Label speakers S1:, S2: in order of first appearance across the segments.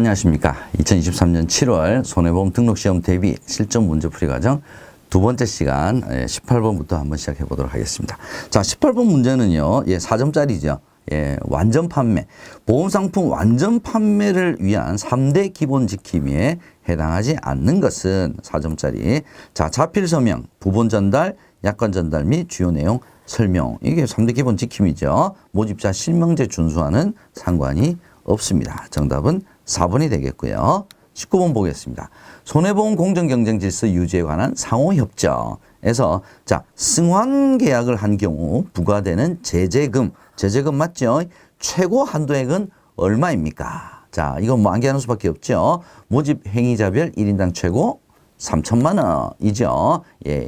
S1: 안녕하십니까. 2023년 7월 손해보험 등록시험 대비 실전 문제풀이 과정 두 번째 시간 18번부터 한번 시작해 보도록 하겠습니다. 자, 18번 문제는요, 4점짜리죠. 완전 판매. 보험상품 완전 판매를 위한 3대 기본 지킴이에 해당하지 않는 것은 4점짜리. 자, 자필 서명, 부본 전달, 약관 전달 및 주요 내용 설명. 이게 3대 기본 지킴이죠. 모집자 실명제 준수와는 상관이 없습니다. 정답은 4번이 되겠고요. 19번 보겠습니다. 손해보험 공정경쟁질서 유지에 관한 상호협정에서 자, 승환계약을 한 경우 부과되는 제재금 맞죠? 최고 한도액은 얼마입니까? 자, 이건 뭐 암기하는 수밖에 없죠. 모집 행위자별 1인당 최고 3천만 원이죠.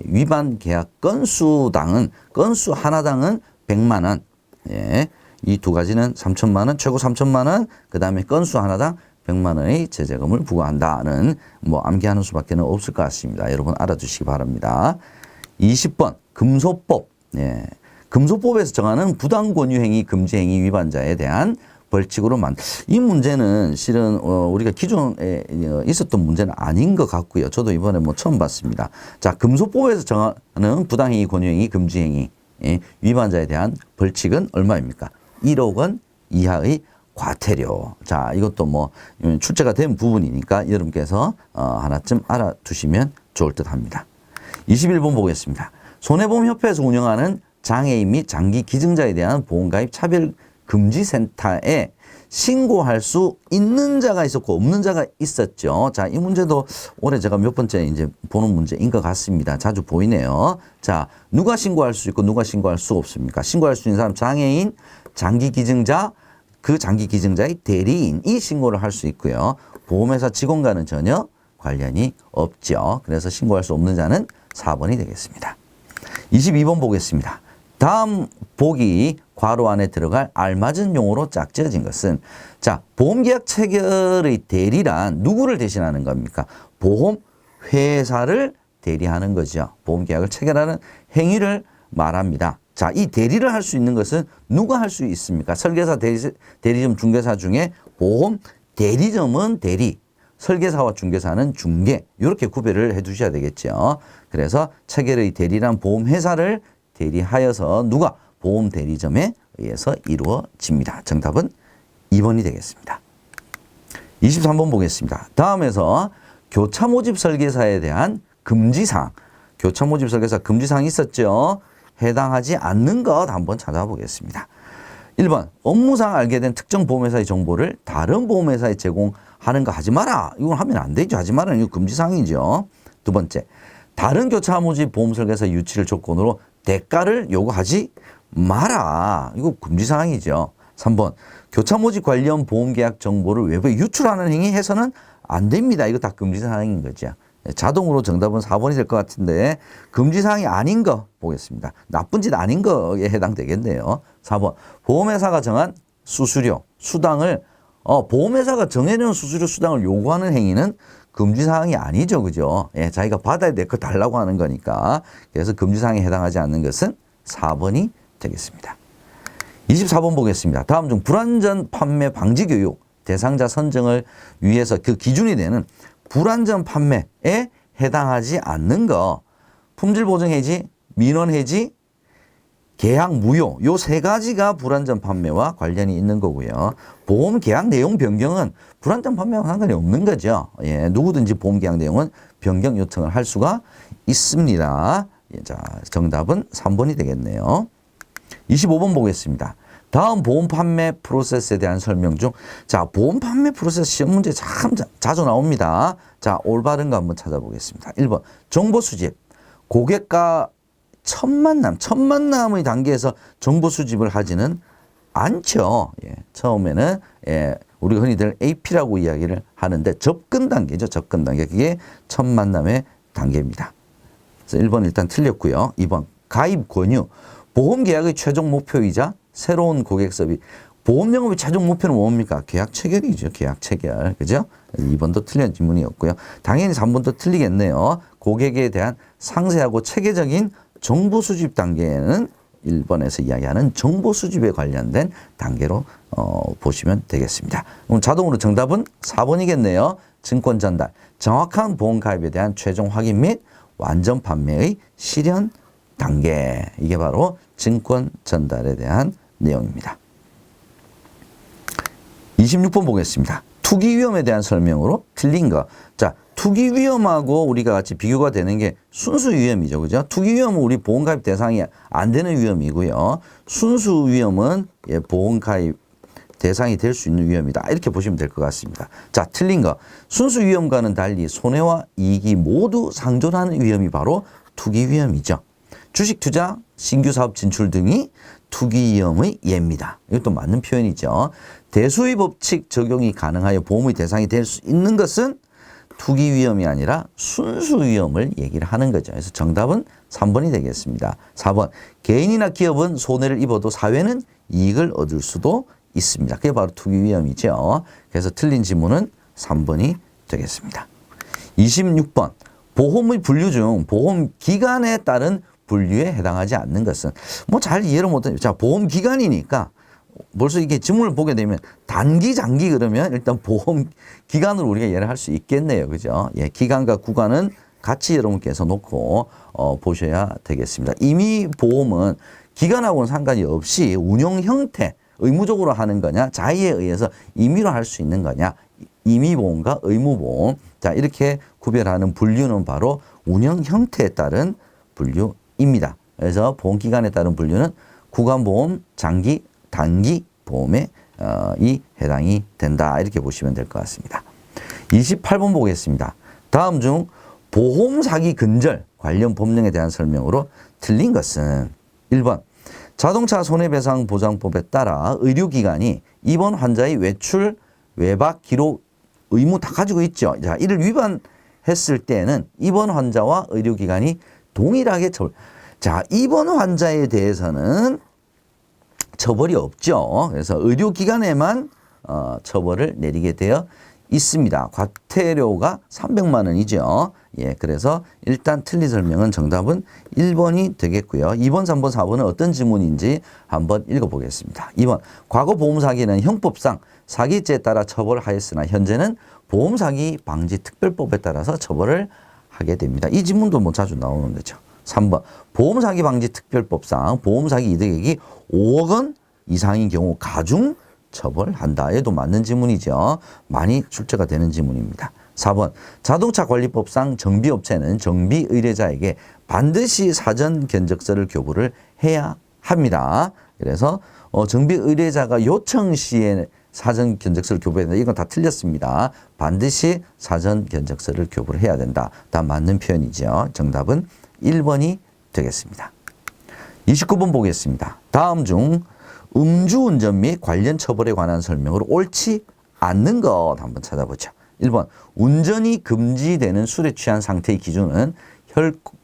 S1: 위반 계약 건수당은 건수 하나당은 100만 원. 이 두 가지는 3천만 원, 최고 3천만 원, 그 다음에 건수 하나당 100만 원의 제재금을 부과한다는 뭐 암기하는 수밖에 없을 것 같습니다. 여러분 알아두시기 바랍니다. 20번 금소법. 금소법에서 정하는 부당권유행위 금지행위 위반자에 대한 벌칙으로 이 문제는 실은 우리가 기존에 있었던 문제는 아닌 것 같고요. 저도 이번에 뭐 처음 봤습니다. 자, 금소법에서 정하는 부당행위 권유행위 금지행위 위반자에 대한 벌칙은 얼마입니까? 1억 원 이하의 과태료. 자, 이것도 뭐 출제가 된 부분이니까 여러분께서 하나쯤 알아두시면 좋을 듯 합니다. 21번 보겠습니다. 손해보험협회에서 운영하는 장애인 및 장기 기증자에 대한 보험가입 차별금지센터에 신고할 수 있는 자가 있었고 없는 자가 있었죠. 자, 이 문제도 올해 제가 몇 번째 이제 보는 문제인 것 같습니다. 자주 보이네요. 자, 누가 신고할 수 있고 누가 신고할 수 없습니까? 신고할 수 있는 사람 장애인, 장기 기증자, 그 장기 기증자의 대리인이 신고를 할 수 있고요. 보험회사 직원과는 전혀 관련이 없죠. 그래서 신고할 수 없는 자는 4번이 되겠습니다. 22번 보겠습니다. 다음 보기 괄호 안에 들어갈 알맞은 용어로 짝지어진 것은 자, 보험계약 체결의 대리란 누구를 대신하는 겁니까? 보험회사를 대리하는 거죠. 보험계약을 체결하는 행위를 말합니다. 자, 이 대리를 할 수 있는 것은 누가 할 수 있습니까? 설계사, 대리점, 중개사 중에 보험 대리점은 대리, 설계사와 중개사는 중개, 이렇게 구별을 해 두셔야 되겠죠. 그래서 체결의 대리란 보험회사를 대리하여서 누가 보험 대리점에 의해서 이루어집니다. 정답은 2번이 되겠습니다. 23번 보겠습니다. 다음에서 교차 모집 설계사에 대한 금지사항. 교차 모집 설계사 금지사항이 있었죠. 해당하지 않는 것 한번 찾아보겠습니다. 1번 업무상 알게 된 특정 보험회사의 정보를 다른 보험회사에 제공하는 거 하지 마라. 이건 하면 안 되죠. 하지 마라. 이거 금지사항이죠. 두 번째, 다른 교차 모집 보험 설계사 유치를 조건으로 대가를 요구하지 마라. 이거 금지사항이죠. 3번 교차 모집 관련 보험계약 정보를 외부에 유출하는 행위 해서는 안 됩니다. 이거 다 금지사항인 거죠. 자동으로 정답은 4번이 될 것 같은데 금지사항이 아닌 거 보겠습니다. 나쁜 짓 아닌 거에 해당되겠네요. 4번 보험회사가 정한 수수료, 수당을 보험회사가 정해놓은 수수료, 수당을 요구하는 행위는 금지사항이 아니죠. 그죠? 자기가 받아야 될 거 달라고 하는 거니까. 그래서 금지사항에 해당하지 않는 것은 4번이 되겠습니다. 24번 보겠습니다. 다음 중 불완전 판매 방지 교육 대상자 선정을 위해서 그 기준이 되는 불완전 판매에 해당하지 않는 거. 품질 보증 해지, 민원 해지, 계약 무효, 요 세 가지가 불완전 판매와 관련이 있는 거고요. 보험 계약 내용 변경은 불완전 판매와 상관이 없는 거죠. 누구든지 보험 계약 내용은 변경 요청을 할 수가 있습니다. 자, 정답은 3번이 되겠네요. 25번 보겠습니다. 다음 보험 판매 프로세스에 대한 설명 중, 자, 보험 판매 프로세스 시험 문제 참 자주 나옵니다. 자, 올바른 거 한번 찾아보겠습니다. 1번 정보 수집, 고객과 첫 만남의 단계에서 정보 수집을 하지는 않죠. 처음에는 우리가 흔히들 AP라고 이야기를 하는데 접근 단계죠. 접근 단계. 그게 첫 만남의 단계입니다. 그래서 1번 일단 틀렸고요. 2번 가입 권유, 보험 계약의 최종 목표이자 새로운 고객 서비스. 보험 영업의 최종 목표는 뭡니까? 계약 체결이죠. 계약 체결. 그죠? 2번도 틀린 질문이었고요. 당연히 3번도 틀리겠네요. 고객에 대한 상세하고 체계적인 정보 수집 단계에는 1번에서 이야기하는 정보 수집에 관련된 단계로 보시면 되겠습니다. 그럼 자동으로 정답은 4번이겠네요. 증권 전달, 정확한 보험 가입에 대한 최종 확인 및 완전 판매의 실현 단계. 이게 바로 증권 전달에 대한 내용입니다. 26번 보겠습니다. 투기 위험에 대한 설명으로 틀린 거. 자, 투기 위험하고 우리가 같이 비교가 되는 게 순수 위험이죠. 그죠? 투기 위험은 우리 보험 가입 대상이 안 되는 위험이고요. 순수 위험은 보험 가입 대상이 될 수 있는 위험이다. 이렇게 보시면 될 것 같습니다. 자, 틀린 거. 순수 위험과는 달리 손해와 이익이 모두 상존하는 위험이 바로 투기 위험이죠. 주식 투자, 신규 사업 진출 등이 투기 위험의 예입니다. 이것도 맞는 표현이죠. 대수의 법칙 적용이 가능하여 보험의 대상이 될 수 있는 것은 투기 위험이 아니라 순수 위험을 얘기를 하는 거죠. 그래서 정답은 3번이 되겠습니다. 4번. 개인이나 기업은 손해를 입어도 사회는 이익을 얻을 수도 있습니다. 그게 바로 투기 위험이죠. 그래서 틀린 지문은 3번이 되겠습니다. 26번. 보험의 분류 중 보험 기간에 따른 분류에 해당하지 않는 것은 뭐 잘 이해를 못해요. 자, 보험 기간이니까 벌써 이게 지문을 보게 되면 단기, 장기 그러면 일단 보험 기간으로 우리가 이해를 할 수 있겠네요. 그죠? 예, 기간과 구간은 같이 여러분께서 놓고 보셔야 되겠습니다. 임의 보험은 기간하고는 상관이 없이 운용 형태, 의무적으로 하는 거냐, 자의에 의해서 임의로 할 수 있는 거냐, 임의보험과 의무보험. 자, 이렇게 구별하는 분류는 바로 운영 형태에 따른 분류입니다. 그래서 보험기간에 따른 분류는 구간보험, 장기, 단기 보험에 이 해당이 된다. 이렇게 보시면 될 것 같습니다. 28번 보겠습니다. 다음 중 보험 사기 근절 관련 법령에 대한 설명으로 틀린 것은 1번. 자동차 손해배상보장법에 따라 의료기관이 입원 환자의 외출, 외박 기록 의무 다 가지고 있죠. 자, 이를 위반했을 때는 입원 환자와 의료기관이 동일하게 처벌. 자, 입원 환자에 대해서는 처벌이 없죠. 그래서 의료기관에만 처벌을 내리게 되어 있습니다. 과태료가 300만 원이죠. 예, 그래서 일단 틀린 설명은 정답은 1번이 되겠고요. 2번, 3번, 4번은 어떤 지문인지 한번 읽어보겠습니다. 2번, 과거 보험사기는 형법상 사기죄에 따라 처벌하였으나 현재는 보험사기 방지 특별법에 따라서 처벌을 하게 됩니다. 이 지문도 뭐 자주 나오는 거죠. 3번, 보험사기 방지 특별법상 보험사기 이득액이 5억 원 이상인 경우 가중 처벌한다. 얘도 맞는 지문이죠. 많이 출제가 되는 지문입니다. 4번, 자동차관리법상 정비업체는 정비 의뢰자에게 반드시 사전 견적서를 교부를 해야 합니다. 그래서 정비 의뢰자가 요청 시에 사전 견적서를 교부해야 된다. 이건 다 틀렸습니다. 반드시 사전 견적서를 교부를 해야 된다. 다 맞는 표현이죠. 정답은 1번이 되겠습니다. 29번 보겠습니다. 다음 중 음주운전 및 관련 처벌에 관한 설명으로 옳지 않는 것 한번 찾아보죠. 1번, 운전이 금지되는 술에 취한 상태의 기준은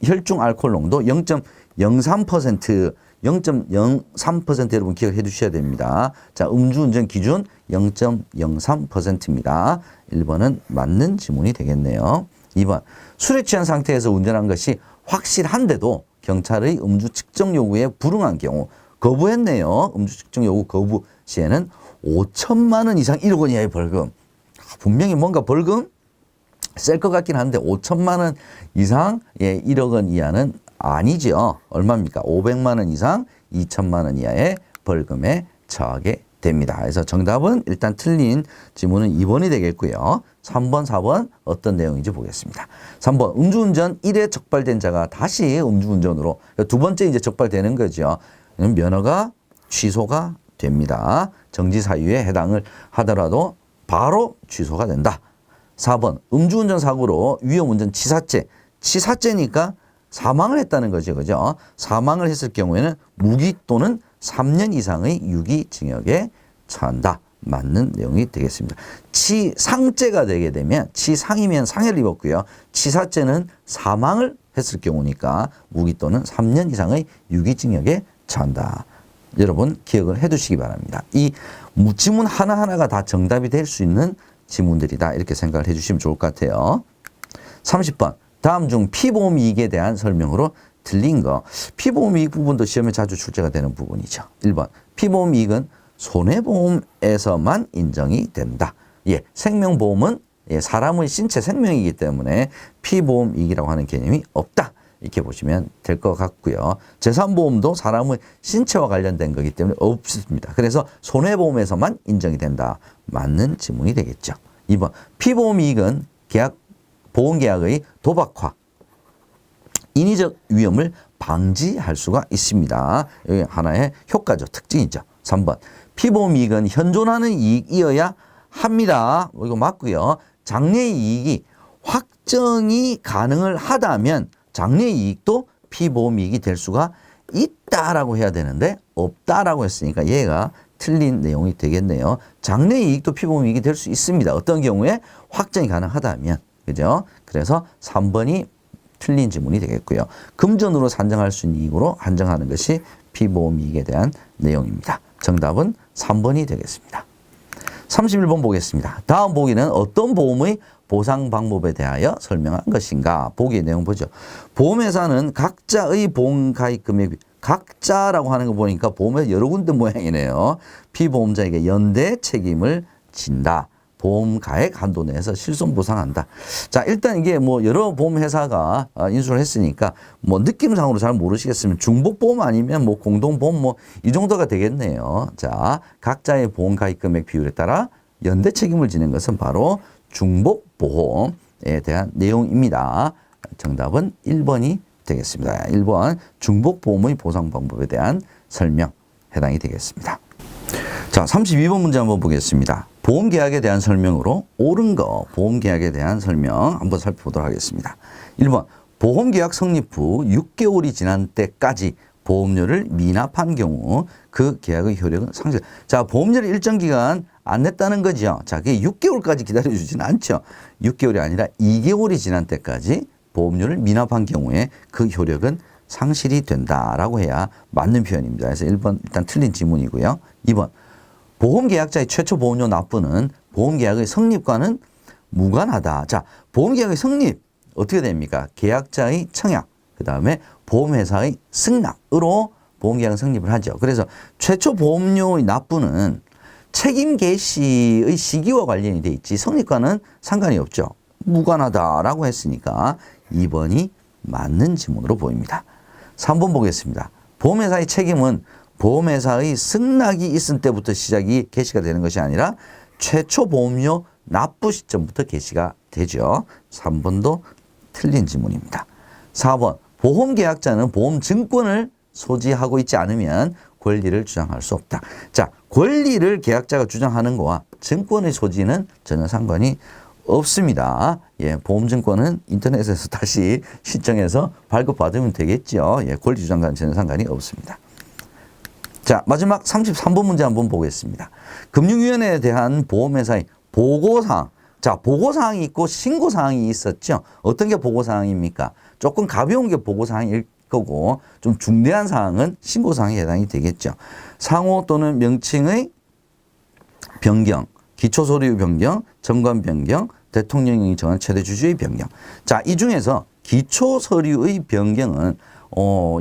S1: 혈중 알코올 농도 0.03%, 0.03% 여러분 기억해 주셔야 됩니다. 자, 음주운전 기준 0.03%입니다. 1번은 맞는 지문이 되겠네요. 2번, 술에 취한 상태에서 운전한 것이 확실한데도 경찰의 음주 측정 요구에 불응한 경우 거부했네요. 음주 측정 요구 거부 시에는 5천만 원 이상 1억 원 이하의 벌금. 분명히 뭔가 벌금 셀 것 같긴 한데 5천만 원 이상 1억 원 이하는 아니죠. 얼마입니까? 500만 원 이상 2천만 원 이하의 벌금에 처하게 됩니다. 그래서 정답은 일단 틀린 지문은 2번이 되겠고요. 3번, 4번 어떤 내용인지 보겠습니다. 3번, 음주운전 1회 적발된 자가 다시 음주운전으로 두 번째 이제 적발되는 거죠. 면허가 취소가 됩니다. 정지 사유에 해당을 하더라도 바로 취소가 된다. 4번, 음주운전 사고로 위험운전 치사죄. 치사죄니까 사망을 했다는 거죠. 그죠? 사망을 했을 경우에는 무기 또는 3년 이상의 유기징역에 처한다. 맞는 내용이 되겠습니다. 치상죄가 되게 되면 치상이면 상해를 입었고요. 치사죄는 사망을 했을 경우니까 무기 또는 3년 이상의 유기징역에 처한다. 여러분 기억을 해 두시기 바랍니다. 이 지문 하나하나가 다 정답이 될 수 있는 지문들이다. 이렇게 생각을 해 주시면 좋을 것 같아요. 30번. 다음 중 피보험 이익에 대한 설명으로 틀린 거. 피보험이익 부분도 시험에 자주 출제가 되는 부분이죠. 1번. 피보험이익은 손해보험에서만 인정이 된다. 예, 생명보험은 사람의 신체 생명이기 때문에 피보험이익이라고 하는 개념이 없다. 이렇게 보시면 될 것 같고요. 재산보험도 사람의 신체와 관련된 거기 때문에 없습니다. 그래서 손해보험에서만 인정이 된다. 맞는 지문이 되겠죠. 2번. 피보험이익은 보험계약의 도박화, 인위적 위험을 방지할 수가 있습니다. 여기 하나의 효과죠. 특징이죠. 3번. 피보험이익은 현존하는 이익이어야 합니다. 이거 맞고요. 장래이익이 확정이 가능을 하다면 장래이익도 피보험이익이 될 수가 있다라고 해야 되는데 없다라고 했으니까 얘가 틀린 내용이 되겠네요. 장래이익도 피보험이익이 될 수 있습니다. 어떤 경우에 확정이 가능하다면. 그죠? 그래서 3번이 틀린 지문이 되겠고요. 금전으로 산정할 수 있는 이익으로 한정하는 것이 피보험이익에 대한 내용입니다. 정답은 3번이 되겠습니다. 31번 보겠습니다. 다음 보기는 어떤 보험의 보상 방법에 대하여 설명한 것인가? 보기의 내용 보죠. 보험회사는 각자의 보험 가입 금액, 각자라고 하는 거 보니까 보험회사 여러 군데 모양이네요. 피보험자에게 연대 책임을 진다. 보험 가액 한도 내에서 실손 보상한다. 자, 일단 이게 뭐 여러 보험회사가 인수를 했으니까 뭐 느낌상으로 잘 모르시겠으면 중복보험 아니면 뭐 공동보험 뭐 이 정도가 되겠네요. 자, 각자의 보험 가입 금액 비율에 따라 연대 책임을 지는 것은 바로 중복보험에 대한 내용입니다. 정답은 1번이 되겠습니다. 1번 중복보험의 보상 방법에 대한 설명 해당이 되겠습니다. 자, 32번 문제 한번 보겠습니다. 보험계약에 대한 설명으로 옳은 거 보험계약에 대한 설명 한번 살펴보도록 하겠습니다. 1번 보험계약 성립 후 6개월이 지난 때까지 보험료를 미납한 경우 그 계약의 효력은 상실. 자, 보험료를 일정 기간 안 냈다는 거죠. 자, 그게 6개월까지 기다려주지는 않죠. 6개월이 아니라 2개월이 지난 때까지 보험료를 미납한 경우에 그 효력은 상실이 된다라고 해야 맞는 표현입니다. 그래서 1번 일단 틀린 지문이고요. 2번 보험계약자의 최초 보험료 납부는 보험계약의 성립과는 무관하다. 자, 보험계약의 성립 어떻게 됩니까? 계약자의 청약, 그 다음에 보험회사의 승낙으로 보험계약은 성립을 하죠. 그래서 최초 보험료의 납부는 책임 개시의 시기와 관련이 돼 있지 성립과는 상관이 없죠. 무관하다라고 했으니까 2번이 맞는 지문으로 보입니다. 3번 보겠습니다. 보험회사의 책임은 보험회사의 승낙이 있은 때부터 시작이 개시가 되는 것이 아니라 최초 보험료 납부 시점부터 개시가 되죠. 3번도 틀린 지문입니다. 4번 보험계약자는 보험증권을 소지하고 있지 않으면 권리를 주장할 수 없다. 자, 권리를 계약자가 주장하는 거와 증권의 소지는 전혀 상관이 없습니다. 예, 보험증권은 인터넷에서 다시 신청해서 발급받으면 되겠죠. 예, 권리 주장과는 전혀 상관이 없습니다. 자, 마지막 33번 문제 한번 보겠습니다. 금융위원회에 대한 보험회사의 보고사항. 자, 보고사항이 있고 신고사항이 있었죠. 어떤 게 보고사항입니까? 조금 가벼운 게 보고사항일 거고 좀 중대한 사항은 신고사항에 해당이 되겠죠. 상호 또는 명칭의 변경, 기초서류 변경, 정관 변경, 대통령이 정한 최대 주주의 변경. 자, 이 중에서 기초서류의 변경은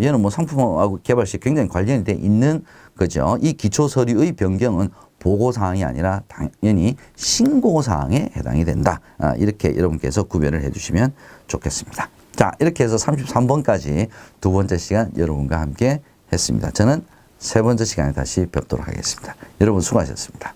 S1: 얘는 뭐 상품하고 개발 시 굉장히 관련이 돼 있는 거죠. 이 기초서류의 변경은 보고사항이 아니라 당연히 신고사항에 해당이 된다. 이렇게 여러분께서 구별을 해주시면 좋겠습니다. 자, 이렇게 해서 33번까지 두 번째 시간 여러분과 함께 했습니다. 저는 세 번째 시간에 다시 뵙도록 하겠습니다. 여러분 수고하셨습니다.